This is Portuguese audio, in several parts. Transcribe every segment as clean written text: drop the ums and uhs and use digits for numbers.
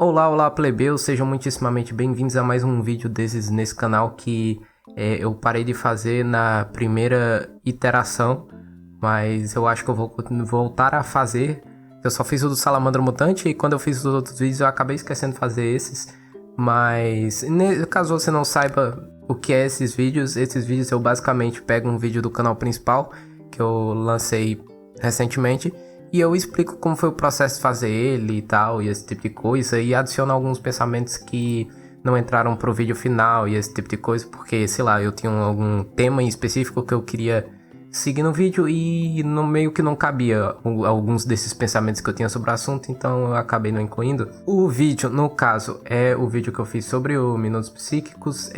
Olá, olá plebeus, sejam muitíssimamente bem-vindos a mais um vídeo desses nesse canal que eu parei de fazer na primeira iteração, mas eu acho que eu vou voltar a fazer. Eu só fiz o do Salamandra Mutante e quando eu fiz os outros vídeos eu acabei esquecendo de fazer esses, mas caso você não saiba o que é esses vídeos eu basicamente pego um vídeo do canal principal que eu lancei recentemente e eu explico como foi o processo de fazer ele e tal, e esse tipo de coisa, e adiciono alguns pensamentos que não entraram pro vídeo final e esse tipo de coisa, porque, sei lá, eu tinha algum tema em específico que eu queria seguir no vídeo e no meio que não cabia alguns desses pensamentos que eu tinha sobre o assunto, então eu acabei não incluindo. O vídeo, no caso, é o vídeo que eu fiz sobre o Minutos Psíquicos.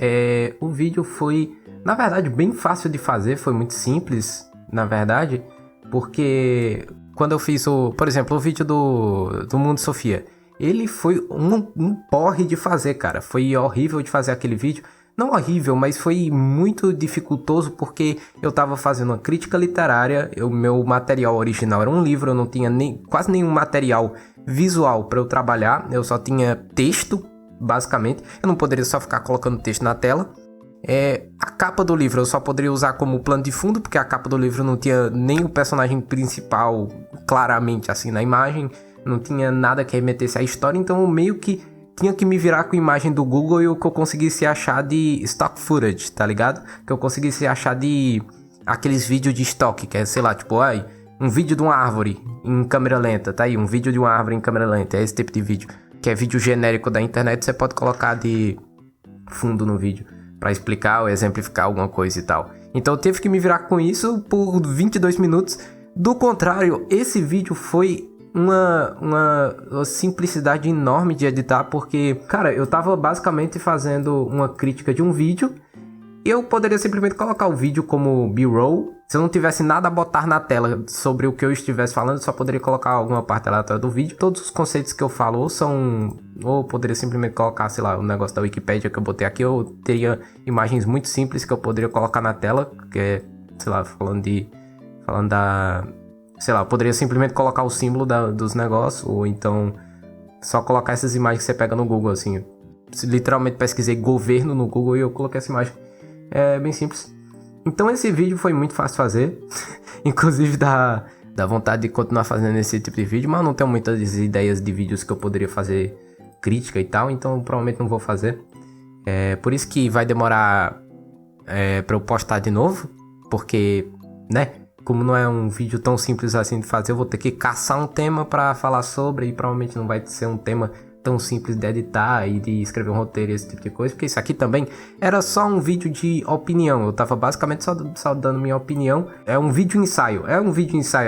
O vídeo foi, na verdade, bem fácil de fazer, foi muito simples, na verdade, porque quando eu fiz por exemplo, o vídeo do Mundo Sofia, ele foi um porre de fazer, cara. Foi horrível de fazer aquele vídeo. Não horrível, mas foi muito dificultoso porque eu tava fazendo uma crítica literária. Meu material original era um livro, eu não tinha quase nenhum material visual para eu trabalhar. Eu só tinha texto, basicamente. Eu não poderia só ficar colocando texto na tela. A capa do livro eu só poderia usar como plano de fundo, porque a capa do livro não tinha nem o personagem principal claramente assim na imagem, não tinha nada que remetesse à história, então eu meio que tinha que me virar com a imagem do Google e o que eu conseguisse achar de stock footage, tá ligado? Que eu conseguisse achar de aqueles vídeos de estoque, que é, sei lá, tipo, um vídeo de uma árvore em câmera lenta, tá aí, um vídeo de uma árvore em câmera lenta, é esse tipo de vídeo, que é vídeo genérico da internet, você pode colocar de fundo no vídeo para explicar ou exemplificar alguma coisa e tal. Então eu tive que me virar com isso por 22 minutos. Do contrário, esse vídeo foi uma simplicidade enorme de editar, porque, cara, eu tava basicamente fazendo uma crítica de um vídeo. Eu poderia simplesmente colocar o vídeo como B-roll. Se eu não tivesse nada a botar na tela sobre o que eu estivesse falando, eu só poderia colocar alguma parte aleatória do vídeo. Todos os conceitos que eu falo ou poderia simplesmente colocar, sei lá, o negócio da Wikipedia que eu botei aqui, ou teria imagens muito simples que eu poderia colocar na tela, que é, sei lá, sei lá, eu poderia simplesmente colocar o símbolo dos negócios, ou então só colocar essas imagens que você pega no Google, assim. Literalmente pesquisei governo no Google e eu coloquei essa imagem. É bem simples. Então esse vídeo foi muito fácil de fazer. Inclusive dá vontade de continuar fazendo esse tipo de vídeo, mas não tenho muitas ideias de vídeos que eu poderia fazer crítica e tal, então provavelmente não vou fazer. Por isso que vai demorar pra eu postar de novo, porque, né, como não é um vídeo tão simples assim de fazer, eu vou ter que caçar um tema pra falar sobre, e provavelmente não vai ser um tema tão simples de editar e de escrever um roteiro e esse tipo de coisa, porque isso aqui também era só um vídeo de opinião. Eu tava basicamente só dando minha opinião. É um vídeo ensaio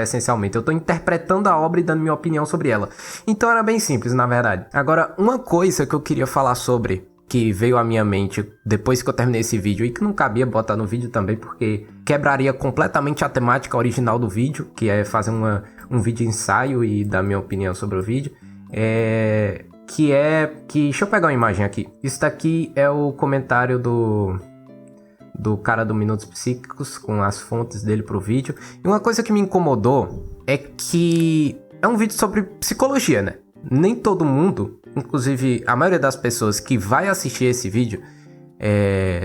essencialmente. Eu tô interpretando a obra e dando minha opinião sobre ela. Então era bem simples, na verdade. Agora, uma coisa que eu queria falar sobre, que veio à minha mente depois que eu terminei esse vídeo, e que não cabia botar no vídeo também, porque quebraria completamente a temática original do vídeo, que é fazer um vídeo ensaio e dar minha opinião sobre o vídeo, deixa eu pegar uma imagem aqui. Isso daqui é o comentário do cara do Minutos Psíquicos, com as fontes dele pro vídeo. E uma coisa que me incomodou é que é um vídeo sobre psicologia, né? Nem todo mundo, inclusive a maioria das pessoas que vai assistir esse vídeo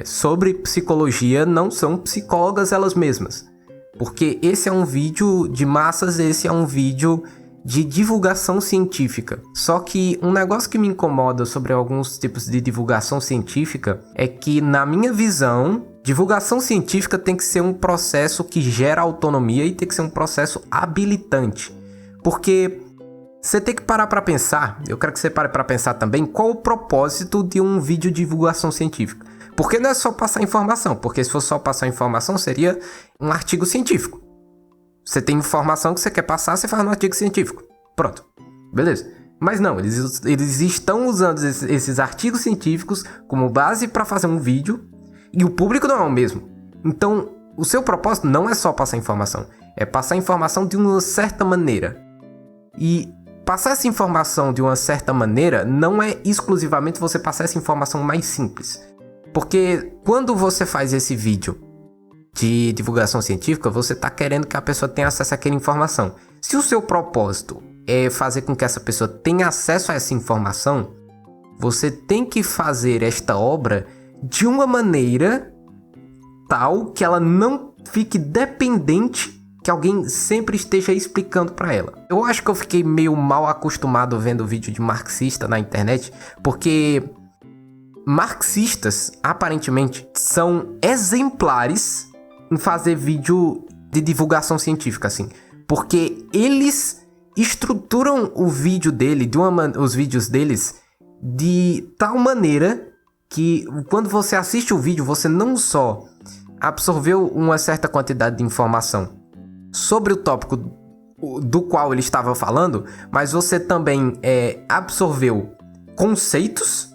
sobre psicologia, não são psicólogas elas mesmas. Porque esse é um vídeo de massas, esse é um vídeo de divulgação científica. Só que um negócio que me incomoda sobre alguns tipos de divulgação científica é que, na minha visão, divulgação científica tem que ser um processo que gera autonomia e tem que ser um processo habilitante. Porque você tem que parar para pensar, eu quero que você pare para pensar também, qual o propósito de um vídeo de divulgação científica. Porque não é só passar informação, porque se fosse só passar informação seria um artigo científico. Você tem informação que você quer passar, você faz no artigo científico. Pronto. Beleza. Mas não, eles estão usando esses artigos científicos como base para fazer um vídeo e o público não é o mesmo. Então, o seu propósito não é só passar informação. É passar informação de uma certa maneira. E passar essa informação de uma certa maneira não é exclusivamente você passar essa informação mais simples. Porque quando você faz esse vídeo de divulgação científica, você está querendo que a pessoa tenha acesso àquela informação. Se o seu propósito é fazer com que essa pessoa tenha acesso a essa informação, Você tem que fazer esta obra de uma maneira tal que ela não fique dependente que alguém sempre esteja explicando para ela. Eu acho que eu fiquei meio mal acostumado vendo vídeo de marxista na internet, porque marxistas, aparentemente, são exemplares em fazer vídeo de divulgação científica, assim. Porque eles estruturam o vídeo dele, os vídeos deles, de tal maneira que quando você assiste o vídeo, você não só absorveu uma certa quantidade de informação sobre o tópico do qual ele estava falando, mas você também absorveu conceitos.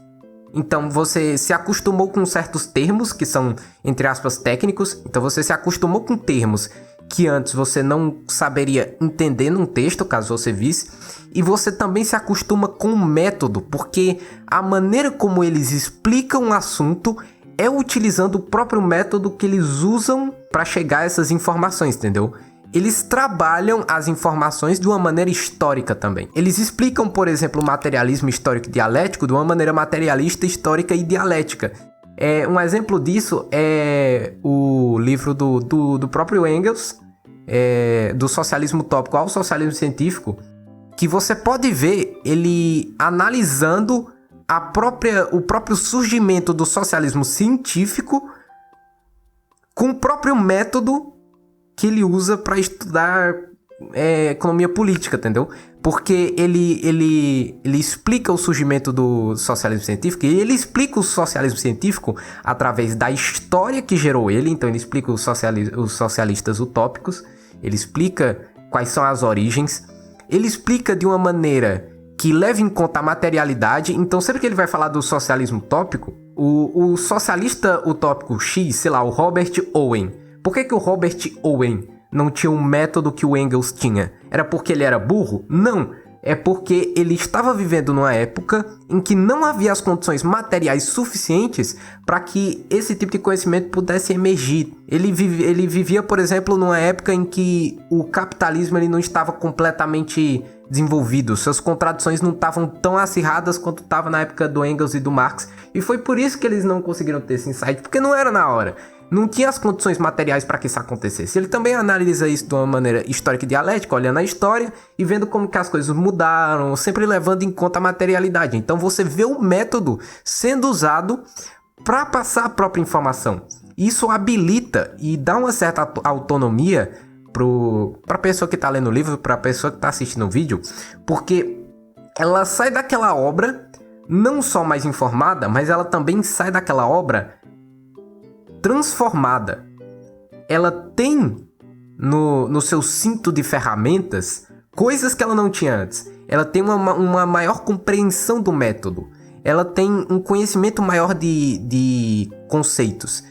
Então você se acostumou com certos termos que são, entre aspas, técnicos. Então você se acostumou com termos que antes você não saberia entender num texto, caso você visse. E você também se acostuma com o método, porque a maneira como eles explicam o assunto é utilizando o próprio método que eles usam para chegar a essas informações, entendeu? Eles trabalham as informações de uma maneira histórica também. Eles explicam, por exemplo, o materialismo histórico e dialético de uma maneira materialista, histórica e dialética. Um exemplo disso é o livro do próprio Engels, do socialismo utópico ao socialismo científico, que você pode ver ele analisando o próprio surgimento do socialismo científico com o próprio método que ele usa para estudar economia política, entendeu? Porque ele explica o surgimento do socialismo científico e ele explica o socialismo científico através da história que gerou ele. Então ele explica os socialistas utópicos, ele explica quais são as origens, ele explica de uma maneira que leva em conta a materialidade. Então sempre que ele vai falar do socialismo utópico, o socialista utópico X, sei lá, o Robert Owen. Por que o Robert Owen não tinha um método que o Engels tinha? Era porque ele era burro? Não. É porque ele estava vivendo numa época em que não havia as condições materiais suficientes para que esse tipo de conhecimento pudesse emergir. Ele vivia, por exemplo, numa época em que o capitalismo ele não estava completamente desenvolvido. Suas contradições não estavam tão acirradas quanto estava na época do Engels e do Marx. E foi por isso que eles não conseguiram ter esse insight, porque não era na hora. Não tinha as condições materiais para que isso acontecesse. Ele também analisa isso de uma maneira histórica e dialética, olhando a história e vendo como que as coisas mudaram, sempre levando em conta a materialidade. Então você vê o método sendo usado para passar a própria informação. Isso habilita e dá uma certa autonomia para a pessoa que está lendo o livro, para a pessoa que está assistindo o vídeo, porque ela sai daquela obra não só mais informada, mas ela também sai daquela obra transformada. Ela tem no seu cinto de ferramentas coisas que ela não tinha antes. Ela tem uma maior compreensão do método. Ela tem um conhecimento maior de conceitos.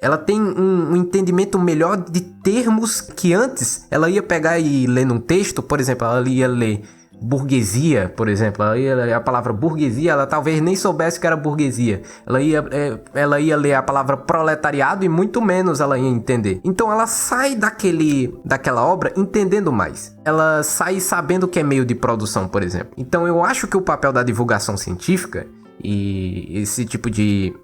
Ela tem um entendimento melhor de termos que antes ela ia pegar e ler num texto. Por exemplo, ela ia ler burguesia, por exemplo. A palavra burguesia, ela talvez nem soubesse que era burguesia. Ela ia ler a palavra proletariado e muito menos ela ia entender. Então ela sai daquela obra entendendo mais. Ela sai sabendo o que é meio de produção, por exemplo. Então eu acho que o papel da divulgação científica e esse tipo de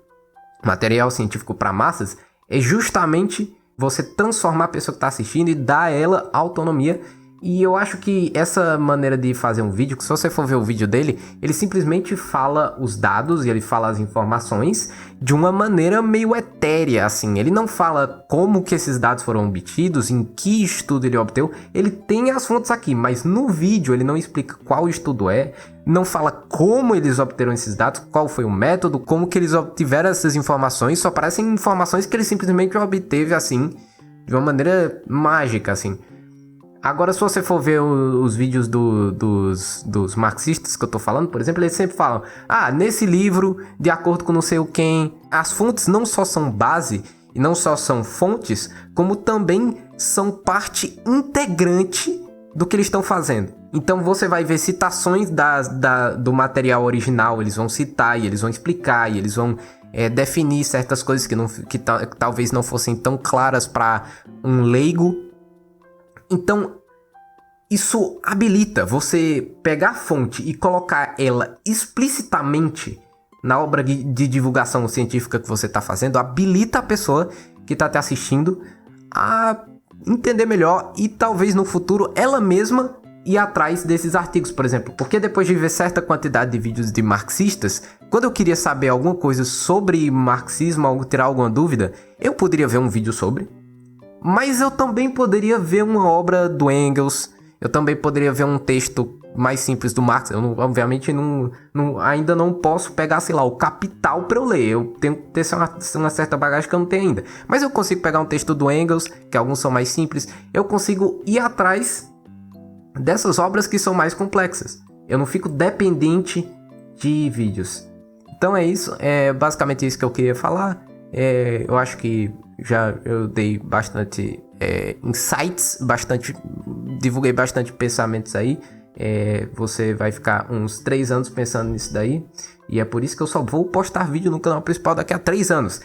material científico para massas é justamente você transformar a pessoa que está assistindo e dar a ela autonomia. E eu acho que essa maneira de fazer um vídeo, que se você for ver o vídeo dele, ele simplesmente fala os dados e ele fala as informações de uma maneira meio etérea, assim. Ele não fala como que esses dados foram obtidos, em que estudo ele obteve. Ele tem as fontes aqui, mas no vídeo ele não explica qual estudo não fala como eles obteram esses dados, qual foi o método, como que eles obtiveram essas informações. Só parecem informações que ele simplesmente obteve, assim, de uma maneira mágica, assim. Agora, se você for ver os vídeos dos marxistas que eu tô falando, por exemplo, eles sempre falam: nesse livro, de acordo com não sei o quem, as fontes não só são base e não só são fontes, como também são parte integrante do que eles estão fazendo. Então você vai ver citações do material original, eles vão citar e eles vão explicar e eles vão definir certas coisas que talvez não fossem tão claras para um leigo. Então, isso habilita você pegar a fonte e colocar ela explicitamente na obra de divulgação científica que você está fazendo, habilita a pessoa que está te assistindo a entender melhor e talvez no futuro ela mesma ir atrás desses artigos, por exemplo. Porque depois de ver certa quantidade de vídeos de marxistas, quando eu queria saber alguma coisa sobre marxismo, tirar alguma dúvida, eu poderia ver um vídeo sobre, mas eu também poderia ver uma obra do Engels, eu também poderia ver um texto mais simples do Marx. Eu obviamente ainda não posso pegar, sei lá, o Capital para eu ler. Eu tenho que ter uma certa bagagem que eu não tenho ainda. Mas eu consigo pegar um texto do Engels, que alguns são mais simples. Eu consigo ir atrás dessas obras que são mais complexas. Eu não fico dependente de vídeos. Então é isso, é basicamente isso que eu queria falar. Eu acho que eu dei bastante insights, divulguei bastante pensamentos aí. Você vai ficar uns 3 anos pensando nisso daí. E é por isso que eu só vou postar vídeo no canal principal daqui a 3 anos.